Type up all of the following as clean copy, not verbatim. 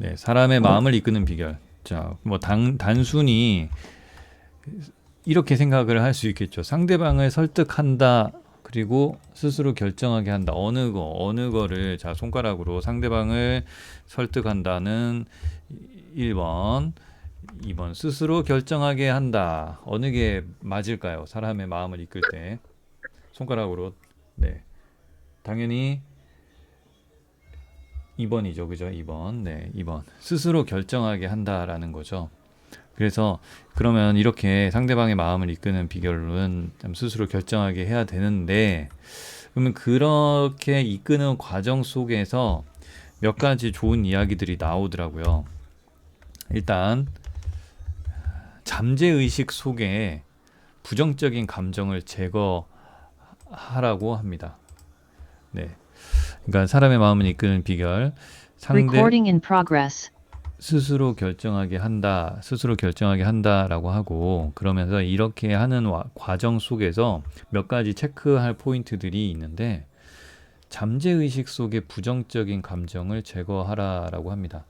네, 사람의 마음을 이끄는 비결. 자, 뭐 단순히 이렇게 생각을 할 수 있겠죠. 상대방을 설득한다. 그리고 스스로 결정하게 한다. 어느 거를 자, 손가락으로 상대방을 설득한다는 1번, 2번 스스로 결정하게 한다. 어느 게 맞을까요? 사람의 마음을 이끌 때 손가락으로. 네. 당연히 2번이죠. 그죠? 2번. 네, 2번. 스스로 결정하게 한다라는 거죠. 그래서 그러면 이렇게 상대방의 마음을 이끄는 비결은 스스로 결정하게 해야 되는데, 그러면 그렇게 이끄는 과정 속에서 몇 가지 좋은 이야기들이 나오더라고요. 일단 잠재의식 속에 부정적인 감정을 제거하라고 합니다. 네. 그러니까 사람의 마음을 이끄는 비결, 상대 Recording in progress. 스스로 결정하게 한다라고 하고, 그러면서 이렇게 하는 과정 속에서 몇 가지 체크할 포인트들이 있는데, 잠재의식 속의 부정적인 감정을 제거하라라고 합니다.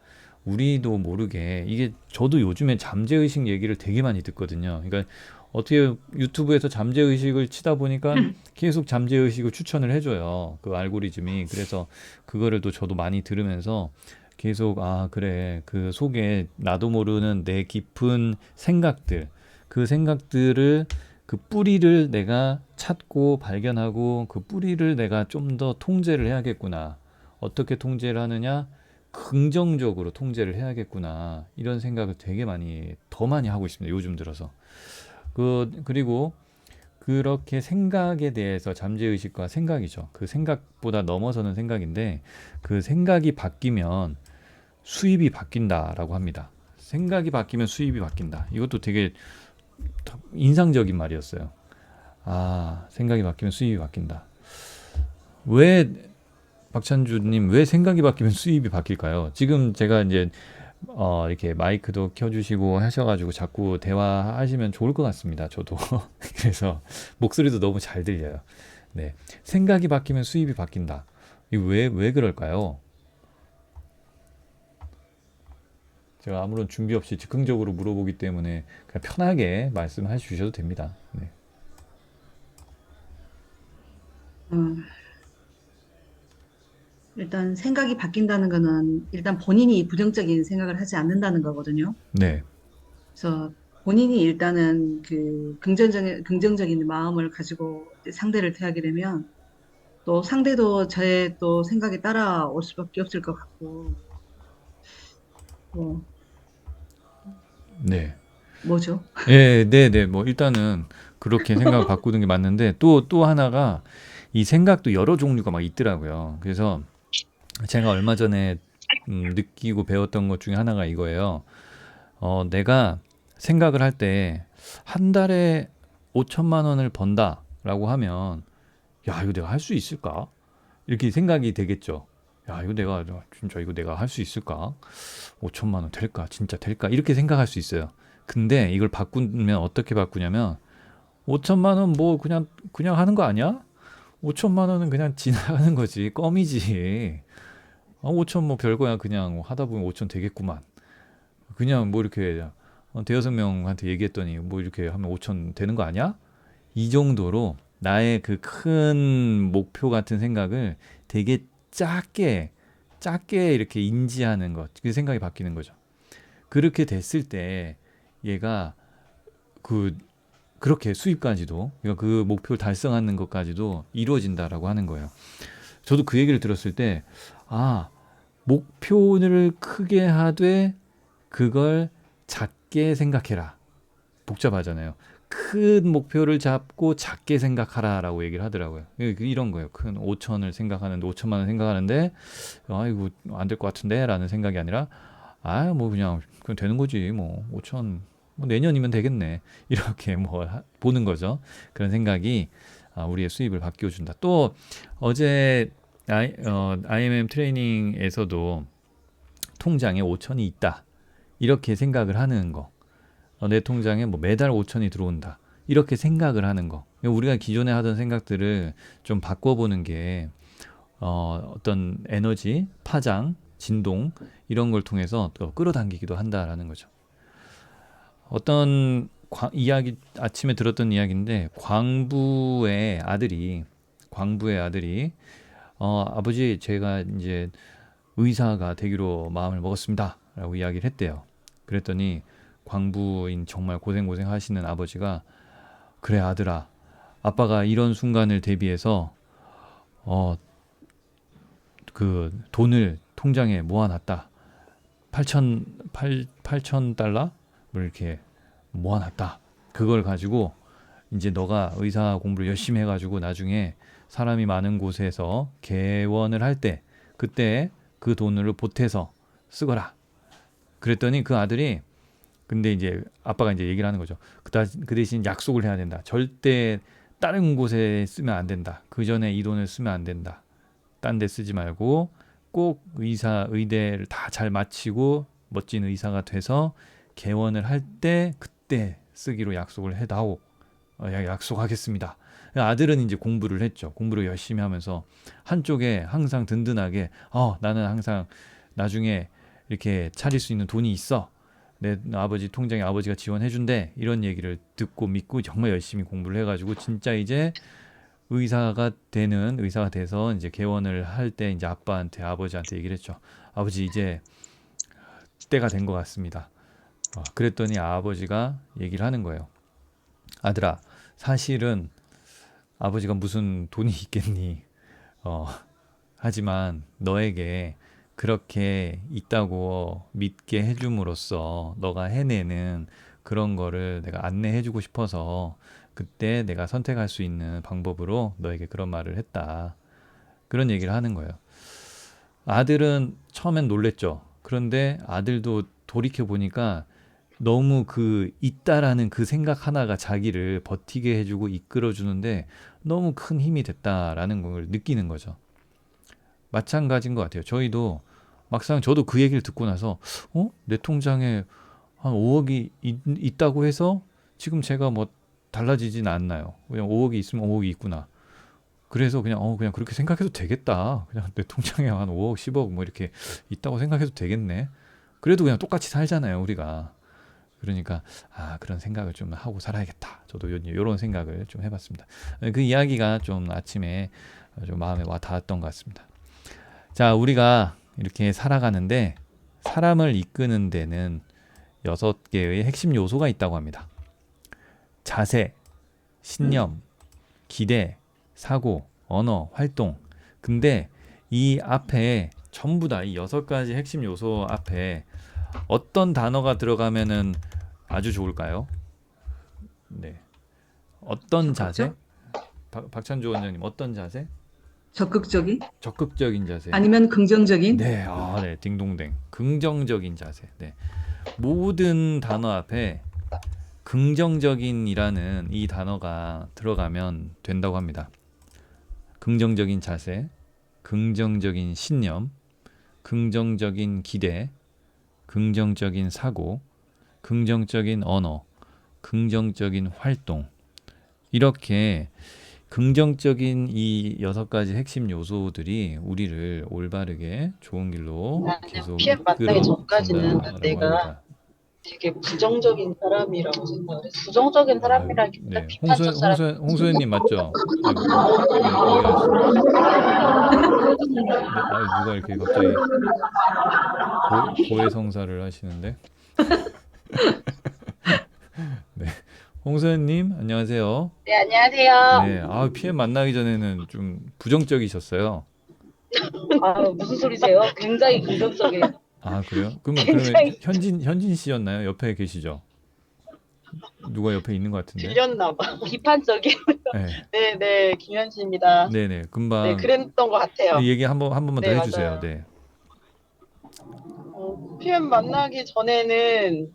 우리도 모르게, 이게 저도 요즘에 잠재의식 얘기를 되게 많이 듣거든요. 그러니까 어떻게 유튜브에서 잠재의식을 치다 보니까 계속 잠재의식을 추천을 해줘요. 그 알고리즘이. 그래서 그거를 또 저도 많이 들으면서 계속, 아, 그래. 그 속에 나도 모르는 내 깊은 생각들, 그 생각들을, 그 뿌리를 내가 찾고 발견하고 그 뿌리를 내가 좀 더 통제를 해야겠구나. 어떻게 통제를 하느냐? 긍정적으로 통제를 해야겠구나. 이런 생각을 되게 더 많이 하고 있습니다. 요즘 들어서. 그리고 그렇게 생각에 대해서 잠재의식과 생각이죠. 그 생각보다 넘어서는 생각인데, 그 생각이 바뀌면 수입이 바뀐다라고 합니다. 생각이 바뀌면 수입이 바뀐다. 이것도 되게 인상적인 말이었어요. 아, 생각이 바뀌면 수입이 바뀐다. 왜, 박찬주님, 왜 생각이 바뀌면 수입이 바뀔까요? 지금 제가 이제 이렇게 마이크도 켜주시고 하셔가지고 자꾸 대화하시면 좋을 것 같습니다. 저도. 그래서 목소리도 너무 잘 들려요. 네. 생각이 바뀌면 수입이 바뀐다. 이거 왜 그럴까요? 제가 아무런 준비 없이 즉흥적으로 물어보기 때문에 그냥 편하게 말씀해 주셔도 됩니다. 네. 어, 일단 생각이 바뀐다는 거는 일단 본인이 부정적인 생각을 하지 않는다는 거거든요. 네. 그래서 본인이 일단은 그 긍정적인 마음을 가지고 이제 상대를 대하게 되면 또 상대도 저의 또 생각에 따라올 수밖에 없을 것 같고, 뭐, 네. 뭐죠? 예, 네, 네. 뭐 일단은 그렇게 생각을 바꾸는 게 맞는데, 또 하나가 이 생각도 여러 종류가 막 있더라고요. 그래서 제가 얼마 전에 느끼고 배웠던 것 중에 하나가 이거예요. 내가 생각을 할 때 한 달에 5천만 원을 번다라고 하면, 야, 이거 내가 할 수 있을까? 이렇게 생각이 되겠죠. 야, 이거 내가 할 수 있을까? 5천만 원 될까? 진짜 될까? 이렇게 생각할 수 있어요. 근데 이걸 바꾸면 어떻게 바꾸냐면, 5천만 원 뭐 그냥 하는 거 아니야? 5천만 원은 그냥 지나가는 거지. 껌이지. 5천 뭐 별거야. 그냥 하다 보면 5천 되겠구만. 그냥 뭐 이렇게 대여섯 명한테 얘기했더니 뭐 이렇게 하면 5천 되는 거 아니야? 이 정도로 나의 그 큰 목표 같은 생각을 되게 작게 이렇게 인지하는 것. 그 생각이 바뀌는 거죠. 그렇게 됐을 때 얘가 그 그렇게 수입까지도, 그러니까 그 목표를 달성하는 것까지도 이루어진다라고 하는 거예요. 저도 그 얘기를 들었을 때, 아, 목표를 크게 하되 그걸 작게 생각해라. 복잡하잖아요. 큰 목표를 잡고 작게 생각하라라고 얘기를 하더라고요. 이런 거예요. 큰 5천을 생각하는데, 5천만 원 생각하는데, 아이고, 안 될 것 같은데? 라는 생각이 아니라, 아, 뭐 그냥 되는 거지. 뭐, 5천, 뭐 내년이면 되겠네. 이렇게 뭐 보는 거죠. 그런 생각이 우리의 수입을 바뀌어준다. 또 어제 IMM 트레이닝에서도 통장에 5천이 있다. 이렇게 생각을 하는 거. 내 통장에 뭐 매달 5천이 들어온다. 이렇게 생각을 하는 거. 우리가 기존에 하던 생각들을 좀 바꿔보는 게 어떤 에너지 파장, 진동 이런 걸 통해서 또 끌어당기기도 한다라는 거죠. 어떤 이야기 아침에 들었던 이야기인데 광부의 아들이 아버지 제가 이제 의사가 되기로 마음을 먹었습니다라고 이야기를 했대요. 그랬더니 광부인 정말 고생 하시는 아버지가 그래 아들아 아빠가 이런 순간을 대비해서 어, 그 돈을 통장에 모아놨다. 8천 달러? 뭐 이렇게 모아놨다. 그걸 가지고 이제 너가 의사 공부를 열심히 해가지고 나중에 사람이 많은 곳에서 개원을 할 때 그때 그 돈을 보태서 쓰거라. 그랬더니 그 아들이 근데 이제 아빠가 이제 얘기를 하는 거죠. 그 대신 약속을 해야 된다. 절대 다른 곳에 쓰면 안 된다. 그 전에 이 돈을 쓰면 안 된다. 딴 데 쓰지 말고 꼭 의대를 다 잘 마치고 멋진 의사가 돼서 개원을 할 때 그때 쓰기로 약속을 해다오. 약속하겠습니다. 아들은 이제 공부를 했죠. 공부를 열심히 하면서 한쪽에 항상 든든하게 나는 항상 나중에 이렇게 차릴 수 있는 돈이 있어. 내 아버지 통장에 아버지가 지원해준대. 이런 얘기를 듣고 믿고 정말 열심히 공부를 해가지고 진짜 이제 의사가 돼서 이제 개원을 할 때 이제 아버지한테 얘기를 했죠. 아버지 이제 때가 된 것 같습니다. 그랬더니 아버지가 얘기를 하는 거예요. 아들아, 사실은 아버지가 무슨 돈이 있겠니? 어, 하지만 너에게 그렇게 있다고 믿게 해줌으로써 너가 해내는 그런 거를 내가 안내해주고 싶어서 그때 내가 선택할 수 있는 방법으로 너에게 그런 말을 했다. 그런 얘기를 하는 거예요. 아들은 처음엔 놀랬죠. 그런데 아들도 돌이켜 보니까 너무 그 있다라는 그 생각 하나가 자기를 버티게 해주고 이끌어주는데 너무 큰 힘이 됐다라는 걸 느끼는 거죠. 마찬가지인 것 같아요. 저희도 막상 저도 그 얘기를 듣고 나서 내 통장에 한 5억이 있다고 해서 지금 제가 뭐 달라지진 않나요. 그냥 5억이 있으면 5억이 있구나. 그래서 그냥 그렇게 생각해도 되겠다. 그냥 내 통장에 한 5억, 10억 뭐 이렇게 있다고 생각해도 되겠네. 그래도 그냥 똑같이 살잖아요, 우리가. 그러니까 그런 생각을 좀 하고 살아야겠다. 저도 이런 생각을 좀 해봤습니다. 그 이야기가 좀 아침에 좀 마음에 와 닿았던 것 같습니다. 자, 우리가 이렇게 살아가는데 사람을 이끄는 데는 6개의 핵심 요소가 있다고 합니다. 자세, 신념, 기대, 사고, 언어, 활동. 근데 이 앞에 전부 다 이 6가지 핵심 요소 앞에 어떤 단어가 들어가면은 아주 좋을까요? 네. 어떤 자세? 적극적? 박찬주 원장님, 어떤 자세? 적극적인? 적극적인 자세. 아니면 긍정적인? 네, 네, 딩동댕. 긍정적인 자세. 네. 모든 단어 앞에 긍정적인이라는 이 단어가 들어가면 된다고 합니다. 긍정적인 자세, 긍정적인 신념, 긍정적인 기대, 긍정적인 사고, 긍정적인 언어, 긍정적인 활동. 이렇게 긍정적인 이 6가지 핵심 요소들이 우리를 올바르게 좋은 길로 나는 계속 PM 만나기 이끌어 전까지는 준다라고 내가 합니다. 되게 부정적인 사람이라고 생각을 했어. 부정적인 사람이라기보다 네. 비판적 사람. 홍소연님 맞죠? 얘기하시죠. 네, 누가 이렇게 갑자기 고해성사를 하시는데? 네. 홍소연님, 안녕하세요. 네, 안녕하세요. 네, PM 만나기 전에는 좀 부정적이셨어요. 무슨 소리세요? 굉장히 긍정적이에요. 그래요? 그러면 굉장히 현진 씨였나요? 옆에 계시죠? 누가 옆에 있는 것 같은데? 들렸나 봐. 비판적인. 네, 네, 네, 김현지입니다. 네네. 네, 금방 그랬던 것 같아요. 얘기 한 번만 더 네, 해주세요. 맞아요. 네, PM 만나기 전에는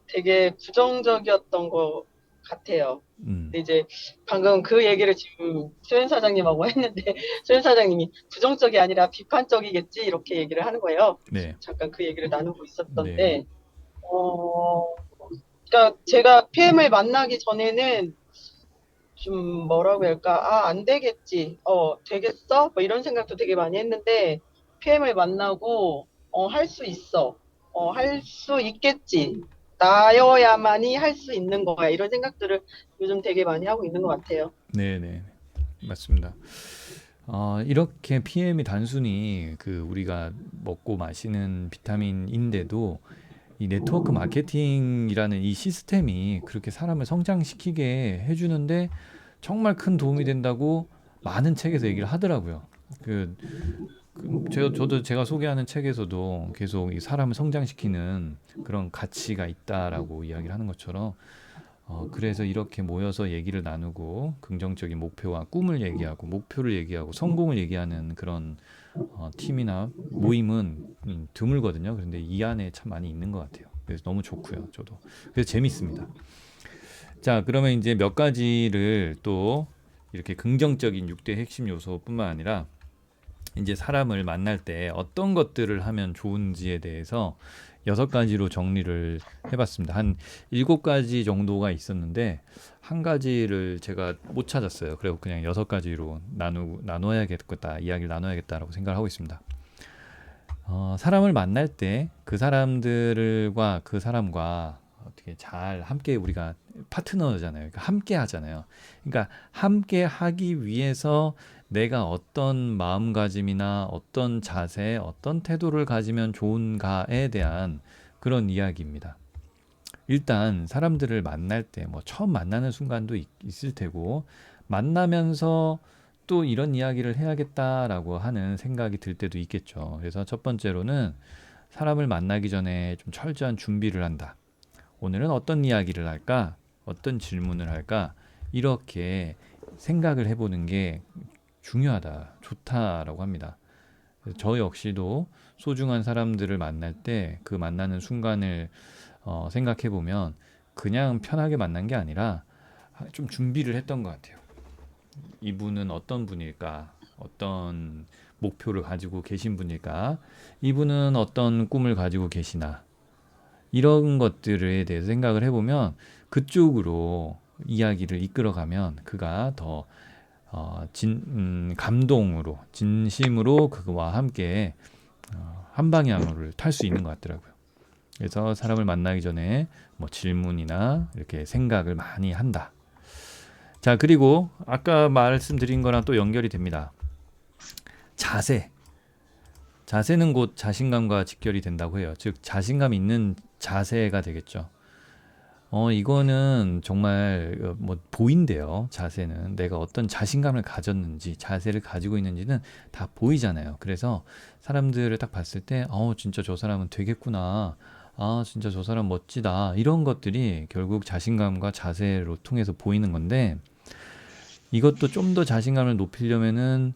되게 부정적이었던 것 같아요. 음, 근데 이제 방금 그 얘기를 지금 소연 사장님하고 했는데 소연 사장님이 부정적이 아니라 비판적이겠지 이렇게 얘기를 하는 거예요. 네, 잠깐 그 얘기를 나누고 네, 있었던데, 그러니까 제가 PM을 만나기 전에는 좀 뭐라고 할까, 안 되겠지, 되겠어? 뭐 이런 생각도 되게 많이 했는데 PM을 만나고 할 수 있어. 할 수 있겠지. 나여야만이 할 수 있는 거야. 이런 생각들을 요즘 되게 많이 하고 있는 것 같아요. 네네. 맞습니다. 이렇게 PM이 단순히 그 우리가 먹고 마시는 비타민인데도 이 네트워크 마케팅이라는 이 시스템이 그렇게 사람을 성장시키게 해주는데 정말 큰 도움이 된다고 많은 책에서 얘기를 하더라고요. 그, 저도 제가 소개하는 책에서도 계속 이 사람을 성장시키는 그런 가치가 있다라고 이야기를 하는 것처럼 그래서 이렇게 모여서 얘기를 나누고 긍정적인 목표와 꿈을 얘기하고 목표를 얘기하고 성공을 얘기하는 그런 팀이나 모임은 드물거든요. 그런데 이 안에 참 많이 있는 것 같아요. 그래서 너무 좋고요. 저도. 그래서 재밌습니다. 자, 그러면 이제 몇 가지를 또 이렇게 긍정적인 6대 핵심 요소뿐만 아니라 이제 사람을 만날 때 어떤 것들을 하면 좋은지에 대해서 6가지로 정리를 해봤습니다. 한 7가지 정도가 있었는데 한 가지를 제가 못 찾았어요. 그래서 그냥 6가지로 나눠야겠다, 이야기를 나눠야겠다라고 생각을 하고 있습니다. 사람을 만날 때 그 사람들과 그 사람과 어떻게 잘 함께 우리가 파트너잖아요. 그러니까 함께 하잖아요. 그러니까 함께 하기 위해서 내가 어떤 마음가짐이나 어떤 자세, 어떤 태도를 가지면 좋은가에 대한 그런 이야기입니다. 일단 사람들을 만날 때 뭐 처음 만나는 순간도 있을 테고 만나면서 또 이런 이야기를 해야겠다라고 하는 생각이 들 때도 있겠죠. 그래서 첫 번째로는 사람을 만나기 전에 좀 철저한 준비를 한다. 오늘은 어떤 이야기를 할까? 어떤 질문을 할까? 이렇게 생각을 해보는 게 중요하다, 좋다라고 합니다. 그래서 저 역시도 소중한 사람들을 만날 때 그 만나는 순간을 생각해 보면 그냥 편하게 만난 게 아니라 좀 준비를 했던 것 같아요. 이분은 어떤 분일까? 어떤 목표를 가지고 계신 분일까? 이분은 어떤 꿈을 가지고 계시나? 이런 것들에 대해서 생각을 해보면 그쪽으로 이야기를 이끌어가면 그가 더 감동으로, 진심으로 그와 함께 한 방향을 탈 수 있는 것 같더라고요. 그래서 사람을 만나기 전에 뭐 질문이나 이렇게 생각을 많이 한다. 자, 그리고 아까 말씀드린 거랑 또 연결이 됩니다. 자세. 자세는 곧 자신감과 직결이 된다고 해요. 즉, 자신감 있는 자세가 되겠죠. 이거는 정말 뭐 보인대요. 자세는 내가 어떤 자신감을 가졌는지 자세를 가지고 있는지는 다 보이잖아요. 그래서 사람들을 딱 봤을 때 진짜 저 사람은 되겠구나. 아, 진짜 저 사람 멋지다. 이런 것들이 결국 자신감과 자세로 통해서 보이는 건데 이것도 좀 더 자신감을 높이려면은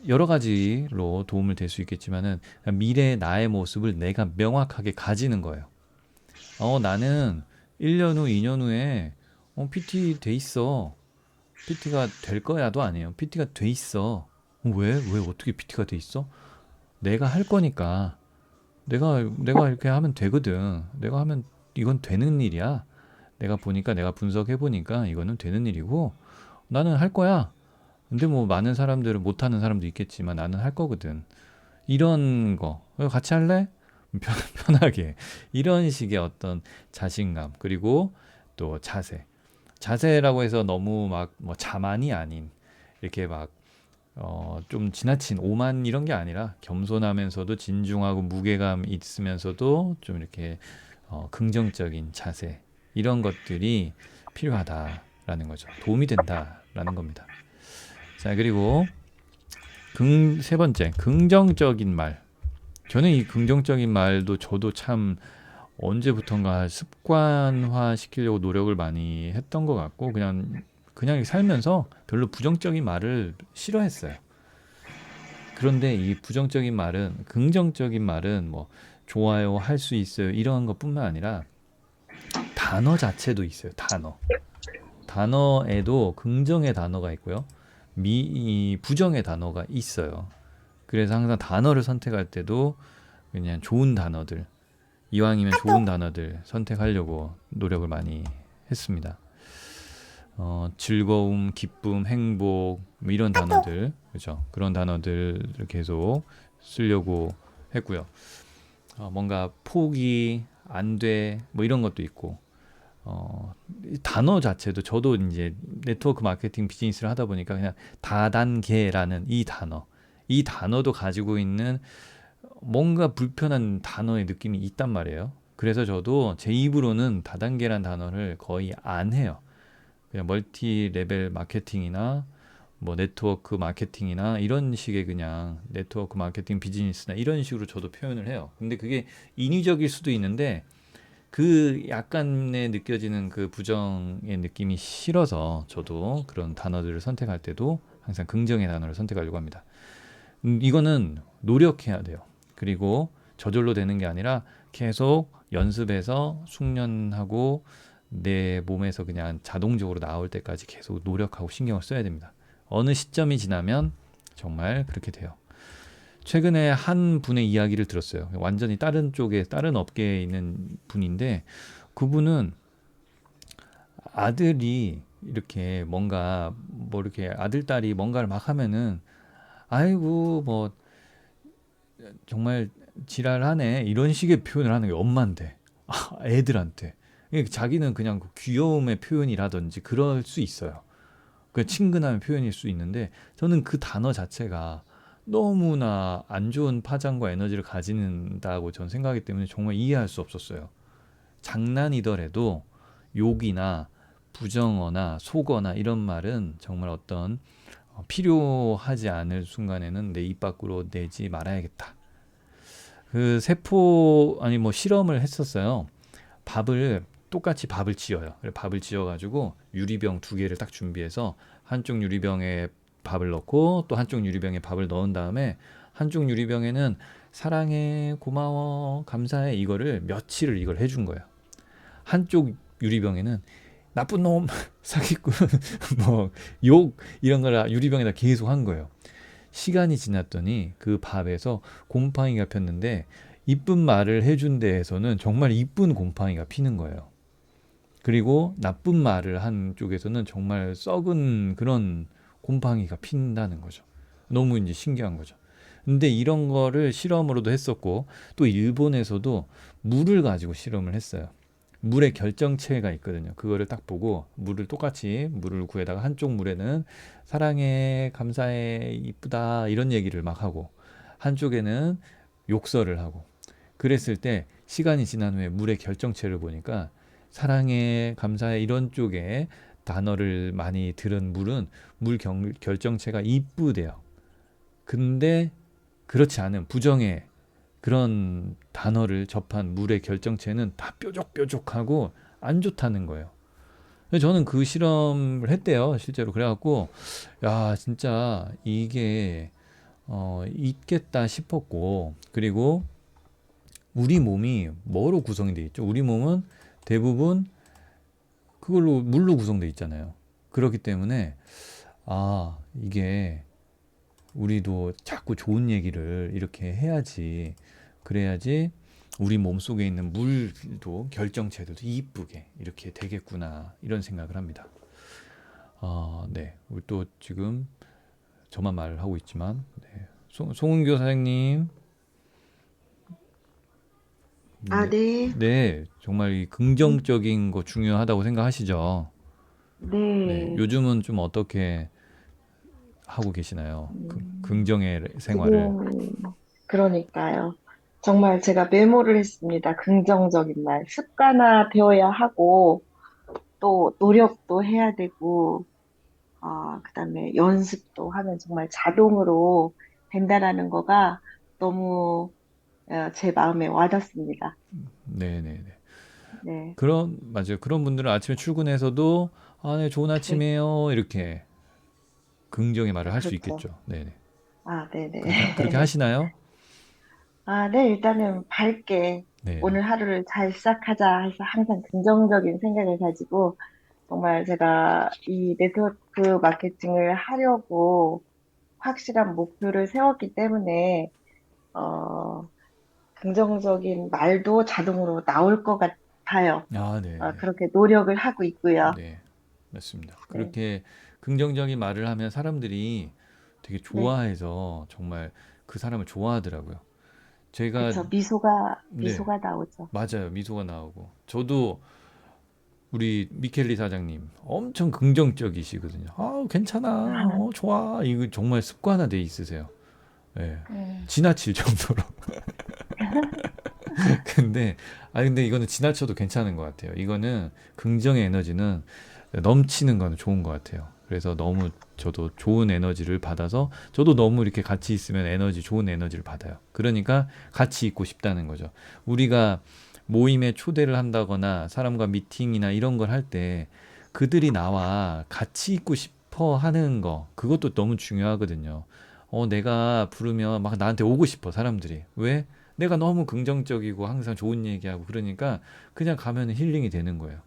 여러 가지로 도움을 될 수 있겠지만은 미래의 나의 모습을 내가 명확하게 가지는 거예요. 나는 1년 후, 2년 후에 PT 돼 있어. PT가 될 거야도 아니에요. PT가 돼 있어. 왜? 왜 어떻게 PT가 돼 있어? 내가 할 거니까. 내가 이렇게 하면 되거든. 내가 하면 이건 되는 일이야. 내가 분석해 보니까 이거는 되는 일이고 나는 할 거야. 근데 뭐 많은 사람들은 못 하는 사람도 있겠지만 나는 할 거거든. 이런 거 같이 할래? 편하게 이런 식의 어떤 자신감 그리고 또 자세라고 해서 너무 막 뭐 자만이 아닌 이렇게 막 좀 지나친 오만 이런 게 아니라 겸손하면서도 진중하고 무게감 있으면서도 좀 이렇게 긍정적인 자세 이런 것들이 필요하다라는 거죠. 도움이 된다라는 겁니다. 자, 그리고 세 번째 긍정적인 말. 저는 이 긍정적인 말도 저도 참 언제부턴가 습관화 시키려고 노력을 많이 했던 것 같고 그냥 살면서 별로 부정적인 말을 싫어했어요. 그런데 이 부정적인 말은 긍정적인 말은 뭐 좋아요, 할 수 있어요 이런 것뿐만 아니라 단어 자체도 있어요. 단어에도 긍정의 단어가 있고요. 부정의 단어가 있어요. 그래서 항상 단어를 선택할 때도 그냥 좋은 단어들, 이왕이면 좋은 단어들 선택하려고 노력을 많이 했습니다. 즐거움, 기쁨, 행복 뭐 이런 단어들, 그죠? 그런 단어들을 계속 쓰려고 했고요. 뭔가 포기, 안 돼, 뭐 이런 것도 있고, 이 단어 자체도 저도 이제 네트워크 마케팅 비즈니스를 하다 보니까 그냥 다단계라는 이 단어도 가지고 있는 뭔가 불편한 단어의 느낌이 있단 말이에요. 그래서 저도 제 입으로는 다단계란 단어를 거의 안 해요. 그냥 멀티 레벨 마케팅이나 뭐 네트워크 마케팅이나 이런 식의 그냥 네트워크 마케팅 비즈니스나 이런 식으로 저도 표현을 해요. 근데 그게 인위적일 수도 있는데 그 약간의 느껴지는 그 부정의 느낌이 싫어서 저도 그런 단어들을 선택할 때도 항상 긍정의 단어를 선택하려고 합니다. 이거는 노력해야 돼요. 그리고 저절로 되는 게 아니라 계속 연습해서 숙련하고 내 몸에서 그냥 자동적으로 나올 때까지 계속 노력하고 신경을 써야 됩니다. 어느 시점이 지나면 정말 그렇게 돼요. 최근에 한 분의 이야기를 들었어요. 완전히 다른 쪽에, 다른 업계에 있는 분인데, 그분은 아들이 이렇게 뭔가, 뭐 이렇게 아들, 딸이 뭔가를 막 하면은, 아이고, 뭐, 정말 지랄하네. 이런 식의 표현을 하는 게 엄마인데, 애들한테. 이게 자기는 그냥 그 귀여움의 표현이라든지 그럴 수 있어요. 그 친근한 표현일 수 있는데 저는 그 단어 자체가 너무나 안 좋은 파장과 에너지를 가지는다고 저는 생각하기 때문에 정말 이해할 수 없었어요. 장난이더라도 욕이나 부정어나 속어나 이런 말은 정말 어떤 필요하지 않을 순간에는 내 입 밖으로 내지 말아야겠다. 그 세포 아니 뭐 실험을 했었어요. 밥을 똑같이 밥을 지어요. 밥을 지어가지고 유리병 두 개를 딱 준비해서 한쪽 유리병에 밥을 넣고 또 한쪽 유리병에 밥을 넣은 다음에 한쪽 유리병에는 사랑해, 고마워, 감사해 이거를 며칠을 이걸 해준 거예요. 한쪽 유리병에는 나쁜 놈, 사기꾼, 뭐 욕 이런 걸 유리병에다 계속 한 거예요. 시간이 지났더니 그 밥에서 곰팡이가 폈는데 이쁜 말을 해준 데에서는 정말 이쁜 곰팡이가 피는 거예요. 그리고 나쁜 말을 한 쪽에서는 정말 썩은 그런 곰팡이가 핀다는 거죠. 너무 이제 신기한 거죠. 근데 이런 거를 실험으로도 했었고 또 일본에서도 물을 가지고 실험을 했어요. 물의 결정체가 있거든요. 그거를 딱 보고 물을 똑같이 물을 구해다가 한쪽 물에는 사랑해, 감사해, 이쁘다 이런 얘기를 막 하고 한쪽에는 욕설을 하고 그랬을 때 시간이 지난 후에 물의 결정체를 보니까 사랑해, 감사해 이런 쪽에 단어를 많이 들은 물은 결정체가 이쁘대요. 근데 그렇지 않은 부정의 그런 단어를 접한 물의 결정체는 다 뾰족뾰족하고 안 좋다는 거예요. 그래서 저는 그 실험을 했대요, 실제로. 그래갖고, 야, 진짜 이게, 있겠다 싶었고, 그리고 우리 몸이 뭐로 구성이 돼 있죠? 우리 몸은 대부분 그걸로 물로 구성돼 있잖아요. 그렇기 때문에, 이게 우리도 자꾸 좋은 얘기를 이렇게 해야지. 그래야지 우리 몸속에 있는 물도 결정체들도 이쁘게 이렇게 되겠구나. 이런 생각을 합니다. 네. 우리 또 지금 저만 말을 하고 있지만 네. 송은교 사장님. 아, 네. 네. 네. 정말 이 음, 긍정적인 거 중요하다고 생각하시죠? 네. 네. 요즘은 좀 어떻게 하고 계시나요? 음, 긍정의 생활을. 지금, 그러니까요. 정말 제가 메모를 했습니다. 긍정적인 말. 습관화 되어야 하고, 또 노력도 해야 되고, 그다음에 연습도 하면 정말 자동으로 된다라는 거가 너무 제 마음에 와닿습니다. 네네네. 네. 맞아요. 그런 분들은 아침에 출근해서도 네, 좋은 네. 아침이에요. 이렇게 긍정의 말을 할 수 그렇죠. 있겠죠. 네네. 아, 네네. 그렇게 하시나요? 아, 네, 일단은 밝게 네네. 오늘 하루를 잘 시작하자 해서 항상 긍정적인 생각을 가지고 정말 제가 이 네트워크 마케팅을 하려고 확실한 목표를 세웠기 때문에 어, 긍정적인 말도 자동으로 나올 것 같아요. 네네. 그렇게 노력을 하고 있고요. 네. 맞습니다. 네, 그렇게 긍정적인 말을 하면 사람들이 되게 네, 좋아해서 정말 그 사람을 좋아하더라고요. 제가 그쵸. 미소가, 네, 미소가 나오죠. 맞아요. 미소가 나오고. 저도 우리 미켈리 사장님 엄청 긍정적이시거든요. 아, 괜찮아. 좋아. 이거 정말 습관화돼 있으세요. 예. 음, 지나칠 정도로. 근데 이거는 지나쳐도 괜찮은 것 같아요. 이거는 긍정의 에너지는 넘치는 거는 좋은 것 같아요. 그래서 너무 저도 좋은 에너지를 받아서 저도 너무 이렇게 같이 있으면 좋은 에너지를 받아요. 그러니까 같이 있고 싶다는 거죠. 우리가 모임에 초대를 한다거나 사람과 미팅이나 이런 걸 할 때 그들이 나와 같이 있고 싶어 하는 거, 그것도 너무 중요하거든요. 내가 부르면 막 나한테 오고 싶어, 사람들이. 왜? 내가 너무 긍정적이고 항상 좋은 얘기하고 그러니까 그냥 가면 힐링이 되는 거예요.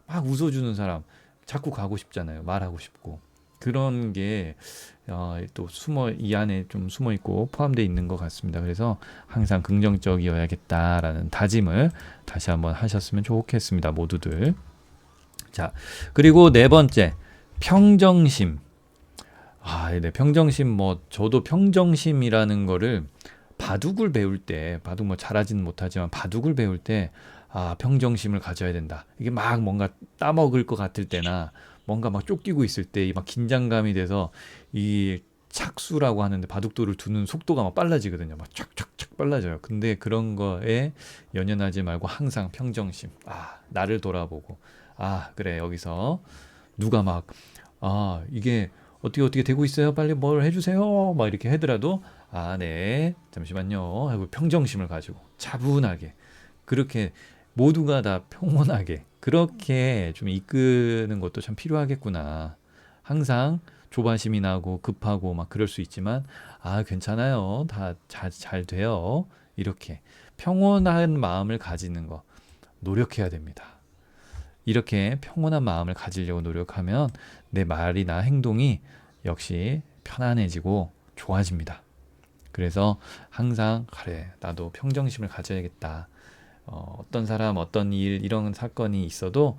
막 웃어주는 사람 자꾸 가고 싶잖아요. 말하고 싶고. 그런 게 또 이 안에 좀 숨어 있고 포함되어 있는 것 같습니다. 그래서 항상 긍정적이어야겠다라는 다짐을 다시 한번 하셨으면 좋겠습니다. 모두들. 자, 그리고 네 번째, 평정심. 네, 평정심. 저도 평정심이라는 거를 바둑을 배울 때, 바둑 잘하지는 못하지만 바둑을 배울 때, 평정심을 가져야 된다. 이게 막 뭔가 따먹을 것 같을 때나, 뭔가 막 쫓기고 있을 때, 막 긴장감이 돼서, 이 착수라고 하는데 바둑돌을 두는 속도가 막 빨라지거든요. 막 촥촥촥 빨라져요. 근데 그런 거에 연연하지 말고 항상 평정심. 나를 돌아보고, 그래, 여기서 누가 이게 어떻게 되고 있어요? 빨리 뭘 해주세요. 막 이렇게 하더라도, 네, 잠시만요. 하고 평정심을 가지고 차분하게 그렇게 모두가 다 평온하게 그렇게 좀 이끄는 것도 참 필요하겠구나. 항상 조바심이 나고 급하고 막 그럴 수 있지만, 괜찮아요. 다 잘 돼요. 이렇게 평온한 마음을 가지는 거 노력해야 됩니다. 이렇게 평온한 마음을 가지려고 노력하면 내 말이나 행동이 역시 편안해지고 좋아집니다. 그래서 항상 그래, 나도 평정심을 가져야겠다. 어떤 사람, 어떤 일, 이런 사건이 있어도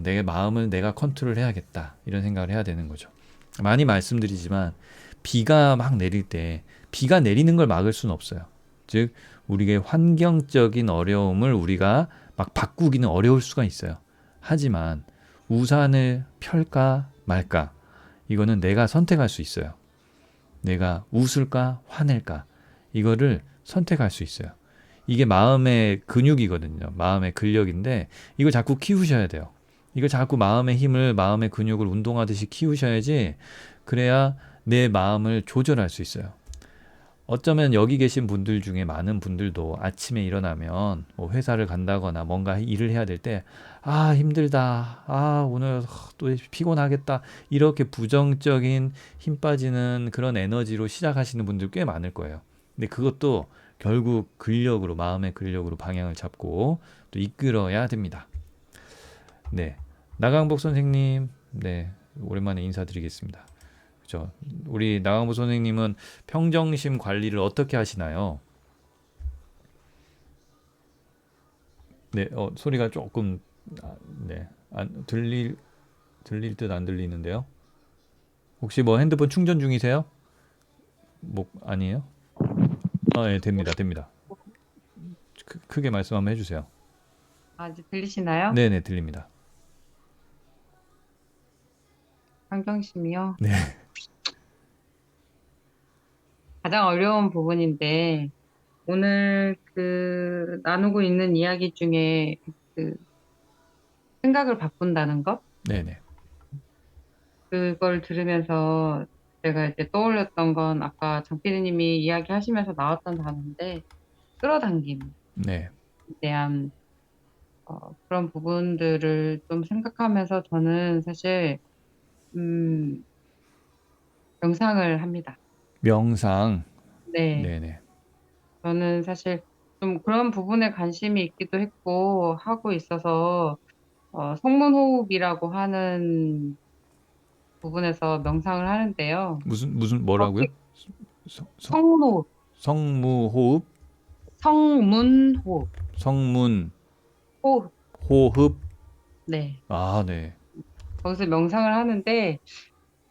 내 마음을 내가 컨트롤 해야겠다. 이런 생각을 해야 되는 거죠. 많이 말씀드리지만 비가 막 내릴 때 비가 내리는 걸 막을 수는 없어요. 즉 우리의 환경적인 어려움을 우리가 막 바꾸기는 어려울 수가 있어요. 하지만 우산을 펼까 말까 이거는 내가 선택할 수 있어요. 내가 웃을까 화낼까 이거를 선택할 수 있어요. 이게 마음의 근육이거든요. 마음의 근력인데 이걸 자꾸 키우셔야 돼요. 이걸 자꾸 마음의 힘을 마음의 근육을 운동하듯이 키우셔야지 그래야 내 마음을 조절할 수 있어요. 어쩌면 여기 계신 분들 중에 많은 분들도 아침에 일어나면 뭐 회사를 간다거나 뭔가 일을 해야 될 때 힘들다. 오늘 또 피곤하겠다. 이렇게 부정적인 힘 빠지는 그런 에너지로 시작하시는 분들 꽤 많을 거예요. 근데 그것도 결국 근력으로 마음의 근력으로 방향을 잡고 또 이끌어야 됩니다. 네. 나강복 선생님. 네. 오랜만에 인사드리겠습니다. 그렇죠. 우리 나강보 선생님은 평정심 관리를 어떻게 하시나요? 네, 소리가 조금 네, 들릴 듯 안 들리는데요. 혹시 뭐 핸드폰 충전 중이세요? 아니에요? 예, 됩니다. 크게 말씀 한번 해주세요. 이제 들리시나요? 네네, 들립니다. 평정심이요. 네, 가장 어려운 부분인데, 오늘 나누고 있는 이야기 중에 그 생각을 바꾼다는 것? 네네, 그걸 들으면서 제가 이제 떠올렸던 건 아까 장 PD님이 이야기하시면서 나왔던 단어인데, 끌어당김에 네, 대한 그런 부분들을 좀 생각하면서 저는 사실, 음, 명상을 합니다. 명상, 네. 네네, 저는 사실 좀 그런 부분에 관심이 있기도 했고 하고 있어서 성문호흡이라고 하는 부분에서 명상을 하는데요. 무슨 뭐라고요? 거기 성문호흡, 성무호흡, 성문호흡, 성문호흡, 호흡. 네. 네, 거기서 명상을 하는데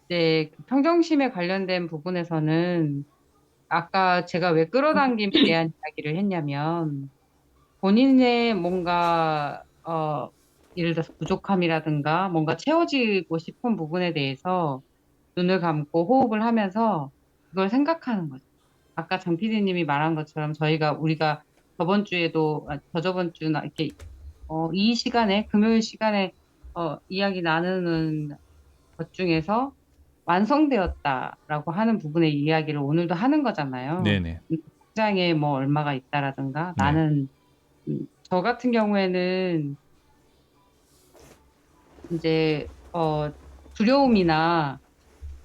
이제 그 평정심에 관련된 부분에서는 아까 제가 왜 끌어당김에 대한 이야기를 했냐면, 본인의 뭔가, 예를 들어서 부족함이라든가, 뭔가 채워지고 싶은 부분에 대해서 눈을 감고 호흡을 하면서 그걸 생각하는 거죠. 아까 장 PD님이 말한 것처럼 우리가 저번 주에도, 저저번 주나 이렇게, 이 시간에, 금요일 시간에, 이야기 나누는 것 중에서 완성되었다라고 하는 부분의 이야기를 오늘도 하는 거잖아요. 네네. 통장에 뭐 얼마가 있다라든가, 네. 저 같은 경우에는 이제, 두려움이나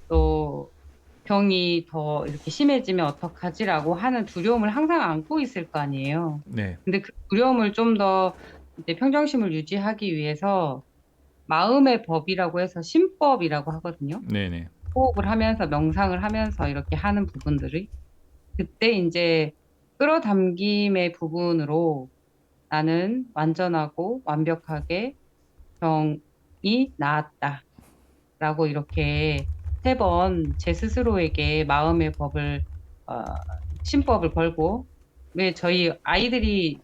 또 병이 더 이렇게 심해지면 어떡하지라고 하는 두려움을 항상 안고 있을 거 아니에요. 네. 근데 그 두려움을 좀 더 이제 평정심을 유지하기 위해서 마음의 법이라고 해서 심법이라고 하거든요. 네네. 호흡을 하면서 명상을 하면서 이렇게 하는 부분들이 그때 이제 끌어당김의 부분으로 나는 완전하고 완벽하게 병이 나았다라고 이렇게 3번 제 스스로에게 마음의 법을 어, 심법을 걸고 왜 저희 아이들이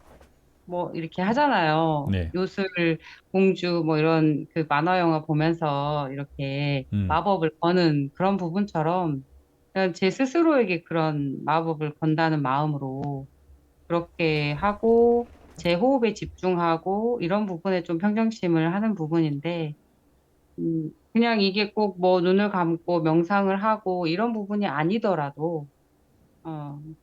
뭐 이렇게 하잖아요. 네. 요술 공주 뭐 이런 그 만화 영화 보면서 이렇게 음. 마법을 거는 그런 부분처럼 그냥 제 스스로에게 그런 마법을 건다는 마음으로 그렇게 하고 제 호흡에 집중하고 이런 부분에 좀 평정심을 하는 부분인데 그냥 이게 꼭 뭐 눈을 감고 명상을 하고 이런 부분이 아니더라도 어, 네.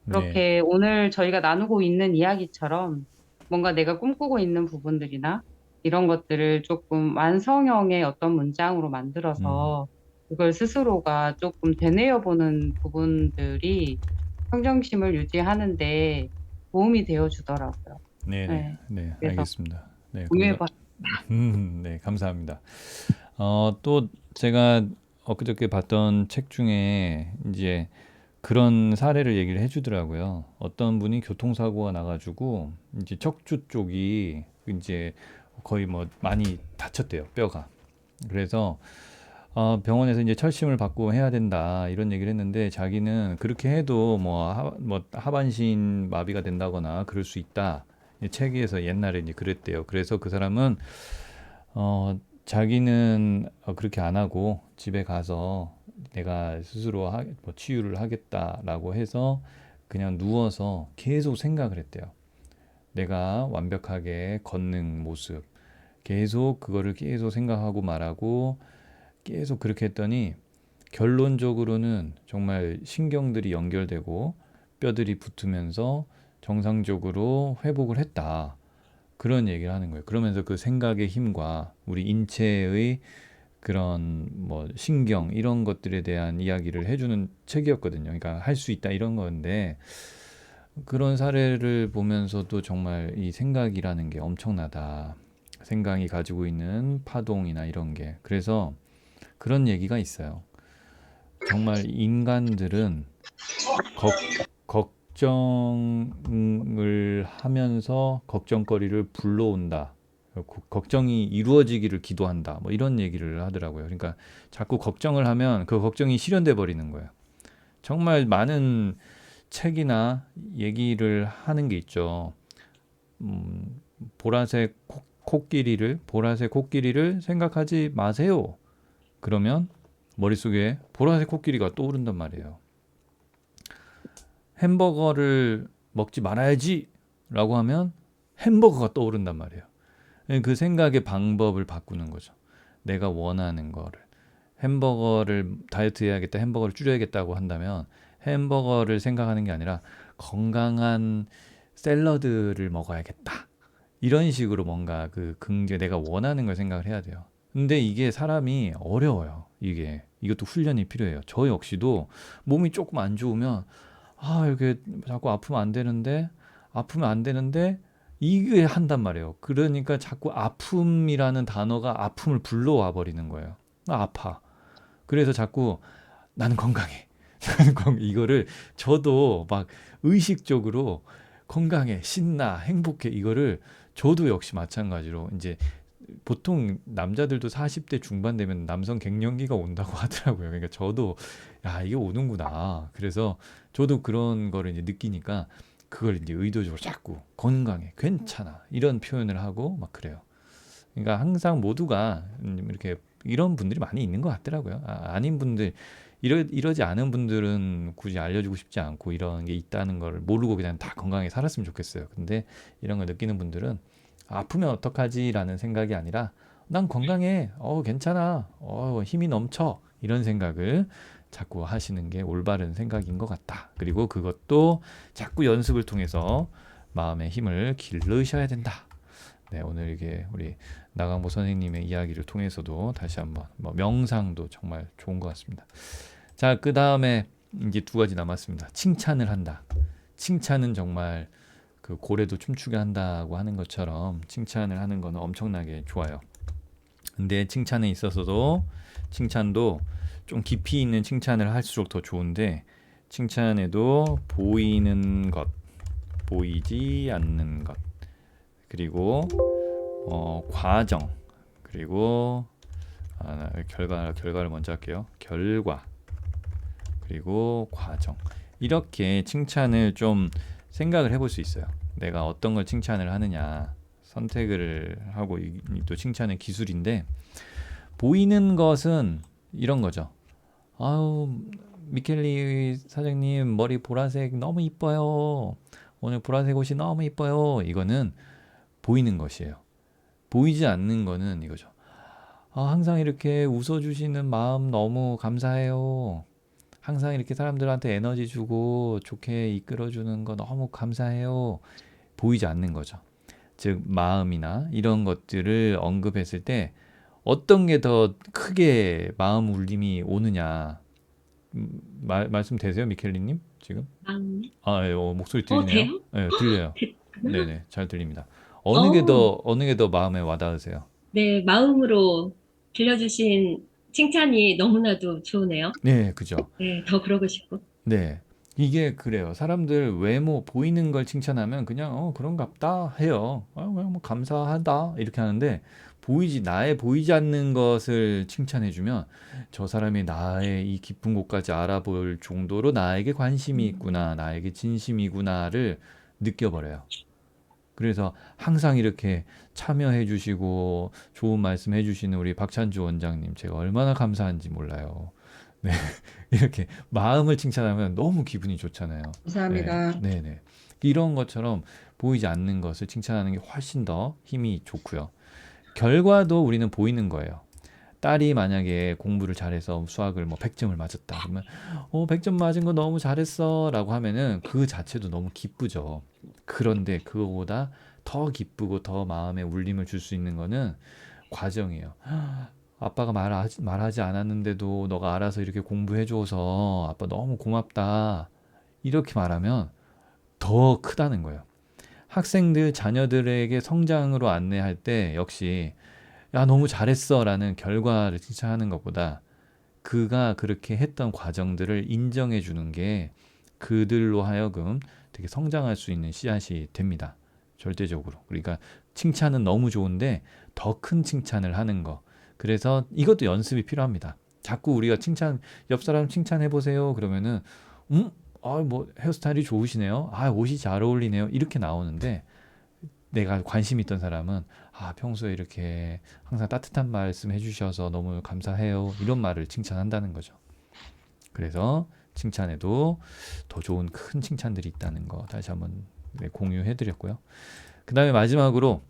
그렇게 오늘 저희가 나누고 있는 이야기처럼 뭔가 내가 꿈꾸고 있는 부분들이나 이런 것들을 조금 완성형의 어떤 문장으로 음. 만들어서 그걸 스스로가 조금 되뇌어 보는 부분들이 평정심을 유지하는데 도움이 되어 주더라고요. 네네. 네. 네. 그래서 알겠습니다. 네. 공유해봐. 네. 감사합니다. 또 제가 엊그저께 봤던 책 중에 이제 그런 사례를 얘기를 해주더라고요. 어떤 분이 교통사고가 나가지고 이제 척추 쪽이 이제 거의 뭐 많이 다쳤대요, 뼈가. 그래서 병원에서 이제 철심을 받고 해야 된다 이런 얘기를 했는데 자기는 그렇게 해도 뭐 하반신 마비가 된다거나 그럴 수 있다. 이 책에서 옛날에 이제 그랬대요. 그래서 그 사람은 자기는 그렇게 안 하고 집에 가서 내가 스스로 뭐 치유를 하겠다라고 해서 그냥 누워서 계속 생각을 했대요. 내가 완벽하게 걷는 모습. 계속 그거를 계속 생각하고 말하고 계속 그렇게 했더니 결론적으로는 정말 신경들이 연결되고 뼈들이 붙으면서 정상적으로 회복을 했다. 그런 얘기를 하는 거예요. 그러면서 그 생각의 힘과 우리 인체의 그런 뭐 신경 이런 것들에 대한 이야기를 해주는 책이었거든요. 그러니까 할 수 있다 이런 건데 그런 사례를 보면서도 정말 이 생각이라는 게 엄청나다. 생각이 가지고 있는 파동이나 이런 게. 그래서 그런 얘기가 있어요. 정말 인간들은 걱정을 하면서 걱정거리를 불러온다. 걱정이 이루어지기를 기도한다. 뭐 이런 얘기를 하더라고요. 그러니까 자꾸 걱정을 하면 그 걱정이 실현돼 버리는 거예요. 정말 많은 책이나 얘기를 하는 게 있죠. 보라색 코끼리를 생각하지 마세요. 그러면 머릿속에 보라색 코끼리가 떠오른단 말이에요. 햄버거를 먹지 말아야지 라고 하면 햄버거가 떠오른단 말이에요. 그 생각의 방법을 바꾸는 거죠. 내가 원하는 거를. 햄버거를 다이어트 해야겠다, 햄버거를 줄여야겠다고 한다면 햄버거를 생각하는 게 아니라 건강한 샐러드를 먹어야겠다. 이런 식으로 뭔가 그 내가 원하는 걸 생각을 해야 돼요. 근데 이게 사람이 어려워요. 이것도 훈련이 필요해요. 저 역시도 몸이 조금 안 좋으면 이렇게 자꾸 아프면 안 되는데 이게 한단 말이에요. 그러니까 자꾸 아픔이라는 단어가 아픔을 불러와 버리는 거예요. 아파. 그래서 자꾸 나는 건강해. 이거를 저도 막 의식적으로 건강해, 신나, 행복해 이거를 저도 역시 마찬가지로 이제 보통 남자들도 40대 중반 되면 남성 갱년기가 온다고 하더라고요. 그러니까 저도 야, 이게 오는구나. 그래서 저도 그런 거를 이제 느끼니까 그걸 이제 의도적으로 자꾸 건강해, 괜찮아 이런 표현을 하고 막 그래요. 그러니까 항상 모두가 이렇게 이런 분들이 많이 있는 것 같더라고요. 아닌 분들 이러지 않은 분들은 굳이 알려주고 싶지 않고 이런 게 있다는 걸 모르고 그냥 다 건강하게 살았으면 좋겠어요. 근데 이런 걸 느끼는 분들은 아프면 어떡하지라는 생각이 아니라 난 건강해, 괜찮아, 힘이 넘쳐 이런 생각을 자꾸 하시는 게 올바른 생각인 것 같다. 그리고 그것도 자꾸 연습을 통해서 마음의 힘을 기르셔야 된다. 네, 오늘 이게 우리 나강보 선생님의 이야기를 통해서도 다시 한번 명상도 정말 좋은 것 같습니다. 자, 그 다음에 이제 두 가지 남았습니다. 칭찬을 한다. 칭찬은 정말 그 고래도 춤추게 한다고 하는 것처럼 칭찬을 하는 거는 엄청나게 좋아요. 근데 칭찬에 있어서도 칭찬도 좀 깊이 있는 칭찬을 할수록 더 좋은데 칭찬에도 보이는 것, 보이지 않는 것, 그리고 과정, 그리고 결과를 먼저 할게요. 결과, 그리고 과정. 이렇게 칭찬을 좀 생각을 해볼 수 있어요. 내가 어떤 걸 칭찬을 하느냐 선택을 하고 또 칭찬의 기술인데 보이는 것은 이런 거죠. 아우 미켈리 사장님 머리 보라색 너무 이뻐요. 오늘 보라색 옷이 너무 이뻐요. 이거는 보이는 것이에요. 보이지 않는 거는 이거죠. 항상 이렇게 웃어주시는 마음 너무 감사해요. 항상 이렇게 사람들한테 에너지 주고 좋게 이끌어주는 거 너무 감사해요. 보이지 않는 거죠. 즉 마음이나 이런 것들을 언급했을 때 어떤 게 더 크게 마음 울림이 오느냐 말씀 되세요, 미켈리님 지금? 목소리 들리네요. 돼요? 네, 들려요. 됐구나. 네네, 잘 들립니다. 어, 어느 게 더 마음에 와닿으세요? 네, 마음으로 들려주신 칭찬이 너무나도 좋으네요. 네, 그죠. 네, 더 그러고 싶고. 네. 이게 그래요. 사람들 외모 보이는 걸 칭찬하면 그냥 그런갑다 해요. 그냥 뭐 감사하다 이렇게 하는데 나의 보이지 않는 것을 칭찬해주면 저 사람이 나의 이 깊은 곳까지 알아볼 정도로 나에게 관심이 있구나, 나에게 진심이구나를 느껴버려요. 그래서 항상 이렇게 참여해 주시고 좋은 말씀 해 주시는 우리 박찬주 원장님 제가 얼마나 감사한지 몰라요. 네. 이렇게 마음을 칭찬하면 너무 기분이 좋잖아요. 네. 감사합니다. 네네. 이런 것처럼 보이지 않는 것을 칭찬하는 게 훨씬 더 힘이 좋고요. 결과도 우리는 보이는 거예요. 딸이 만약에 공부를 잘해서 수학을 100점을 맞았다. 그러면 100점 맞은 거 너무 잘했어 라고 하면은 그 자체도 너무 기쁘죠. 그런데 그거보다 더 기쁘고 더 마음에 울림을 줄 수 있는 거는 과정이에요. 아빠가 말하지 않았는데도 너가 알아서 이렇게 공부해줘서 아빠 너무 고맙다. 이렇게 말하면 더 크다는 거예요. 학생들, 자녀들에게 성장으로 안내할 때 역시 야, 너무 잘했어 라는 결과를 칭찬하는 것보다 그가 그렇게 했던 과정들을 인정해 주는 게 그들로 하여금 되게 성장할 수 있는 씨앗이 됩니다. 절대적으로. 그러니까 칭찬은 너무 좋은데 더 큰 칭찬을 하는 거. 그래서 이것도 연습이 필요합니다. 자꾸 우리가 옆 사람 칭찬해 보세요. 그러면은 헤어스타일이 좋으시네요. 옷이 잘 어울리네요. 이렇게 나오는데 내가 관심 있던 사람은 평소에 이렇게 항상 따뜻한 말씀 해주셔서 너무 감사해요. 이런 말을 칭찬한다는 거죠. 그래서 칭찬에도 더 좋은 큰 칭찬들이 있다는 거 다시 한번 공유해드렸고요. 그 다음에 마지막으로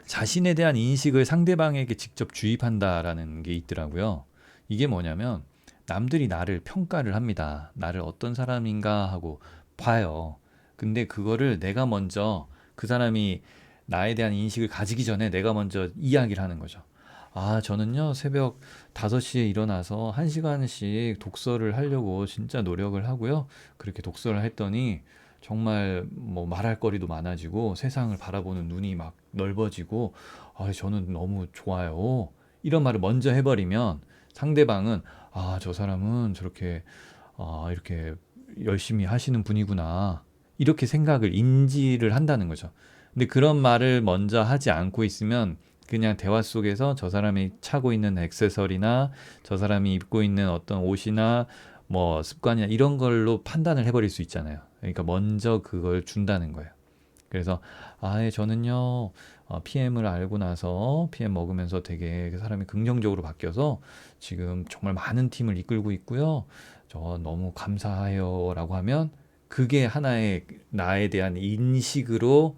자신에 대한 인식을 상대방에게 직접 주입한다라는 게 있더라고요. 이게 뭐냐면 남들이 나를 평가를 합니다. 나를 어떤 사람인가 하고 봐요. 근데 그거를 내가 먼저 그 사람이 나에 대한 인식을 가지기 전에 내가 먼저 이야기를 하는 거죠. 저는요 새벽 5시에 일어나서 1시간씩 독서를 하려고 진짜 노력을 하고요. 그렇게 독서를 했더니 정말 말할 거리도 많아지고 세상을 바라보는 눈이 막 넓어지고 저는 너무 좋아요. 이런 말을 먼저 해버리면 상대방은 저 사람은 저렇게 이렇게 열심히 하시는 분이구나. 이렇게 생각을 인지를 한다는 거죠. 근데 그런 말을 먼저 하지 않고 있으면 그냥 대화 속에서 저 사람이 차고 있는 액세서리나 저 사람이 입고 있는 어떤 옷이나 뭐 습관이나 이런 걸로 판단을 해버릴 수 있잖아요. 그러니까 먼저 그걸 준다는 거예요. 그래서 저는요 PM을 알고 나서 PM 먹으면서 되게 사람이 긍정적으로 바뀌어서 지금 정말 많은 팀을 이끌고 있고요. 저 너무 감사해요 라고 하면 그게 하나의 나에 대한 인식으로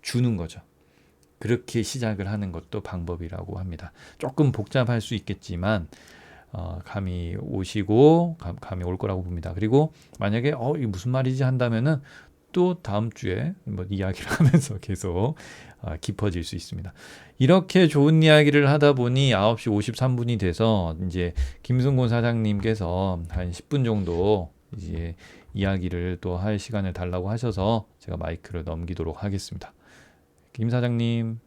주는 거죠. 그렇게 시작을 하는 것도 방법이라고 합니다. 조금 복잡할 수 있겠지만 감이 오시고 감이 올 거라고 봅니다. 그리고 만약에 이게 무슨 말이지 한다면은 또 다음 주에 뭐 이야기를 하면서 계속 깊어질 수 있습니다. 이렇게 좋은 이야기를 하다 보니 9시 53분이 돼서 이제 김승곤 사장님께서 한 10분 정도 이제 이야기를 또 할 시간을 달라고 하셔서 제가 마이크를 넘기도록 하겠습니다. 김 사장님.